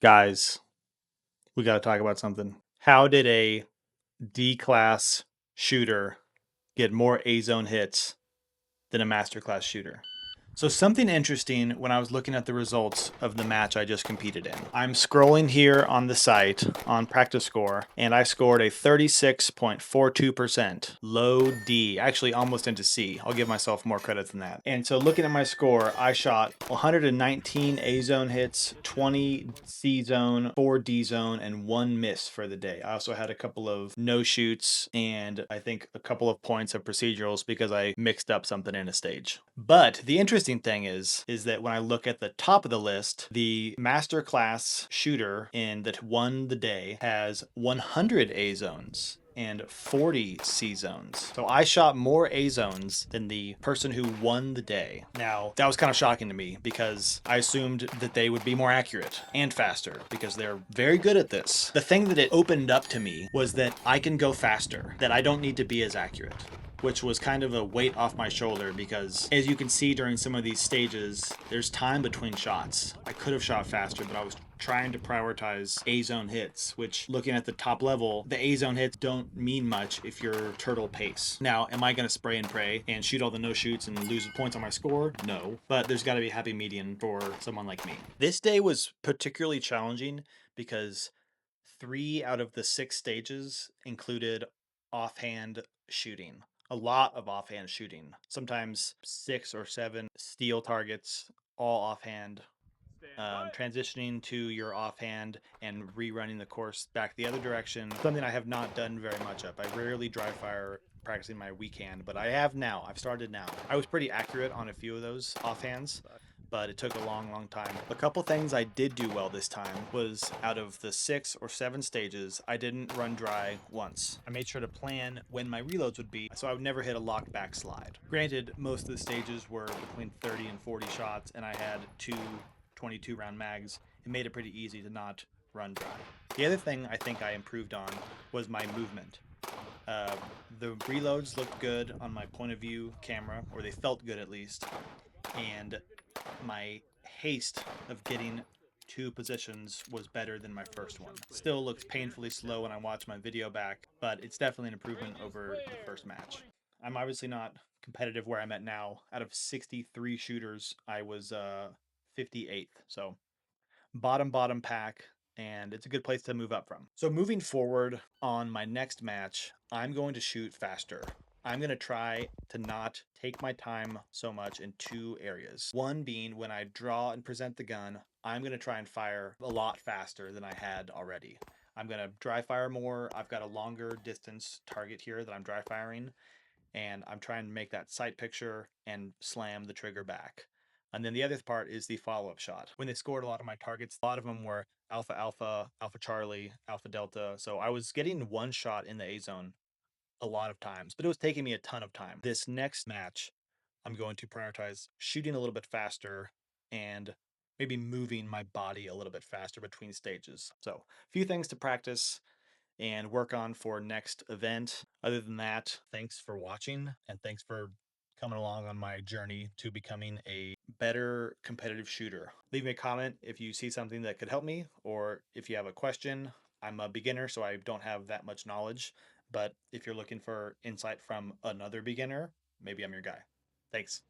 Guys, we got to talk about something. How did a D class shooter get more A zone hits than a master class shooter? So, something interesting when I was looking at the results of the match I just competed in. I'm scrolling here on the site on Practice Score, and I scored a 36.42%, low D, actually almost into C. I'll give myself more credit than that. And so, looking at my score, I shot 119 A zone hits, 20 C zone, 4 D zone, and 1 miss for the day. I also had a couple of no shoots and I think a couple of points of procedurals because I mixed up something in a stage. But the interesting thing is that when I look at the top of the list, the master class shooter in that won the day has 100 A zones and 40 C zones. So I shot more A zones than the person who won the day. Now, that was kind of shocking to me because I assumed that they would be more accurate and faster because they're very good at this. The thing that it opened up to me was that I can go faster, that I don't need to be as accurate, which was kind of a weight off my shoulder because as you can see during some of these stages, there's time between shots. I could have shot faster, but I was trying to prioritize A zone hits, which looking at the top level, the A zone hits don't mean much if you're turtle pace. Now, am I going to spray and pray and shoot all the no shoots and lose points on my score? No, but there's got to be a happy median for someone like me. This day was particularly challenging because 3 out of the 6 stages included offhand shooting. A lot of offhand shooting, sometimes 6 or 7 steel targets, all offhand. Transitioning to your offhand and rerunning the course back the other direction, something I have not done very much of. I rarely dry fire practicing my weak hand, but I have now. I've started now. I was pretty accurate on a few of those offhands, but it took a long time. A couple things I did do well this time was out of the 6 or 7 stages, I didn't run dry once. I made sure to plan when my reloads would be, so I would never hit a locked back slide. Granted, most of the stages were between 30 and 40 shots, and I had 2 22 round mags. It made it pretty easy to not run dry. The other thing I think I improved on was my movement. Uh, the reloads looked good on my point of view camera, or they felt good at least, and my haste of getting 2 positions was better than my first one. Still looks painfully slow when I watch my video back, but it's definitely an improvement over the first match. I'm obviously not competitive where I'm at now. Out of 63 shooters, I was 58th. So bottom pack, and it's a good place to move up from. So moving forward on my next match, I'm going to shoot faster. I'm going to try to not take my time so much in 2 areas. One being when I draw and present the gun, I'm going to try and fire a lot faster than I had already. I'm going to dry fire more. I've got a longer distance target here that I'm dry firing, and I'm trying to make that sight picture and slam the trigger back. And then the other part is the follow-up shot. When they scored a lot of my targets, a lot of them were Alpha Alpha, Alpha Charlie, Alpha Delta. So I was getting one shot in the A zone a lot of times, but it was taking me a ton of time. This next match, I'm going to prioritize shooting a little bit faster and maybe moving my body a little bit faster between stages. So a few things to practice and work on for next event. Other than that, thanks for watching and thanks for coming along on my journey to becoming a better competitive shooter. Leave me a comment if you see something that could help me or if you have a question. I'm a beginner, so I don't have that much knowledge, but if you're looking for insight from another beginner, maybe I'm your guy. Thanks.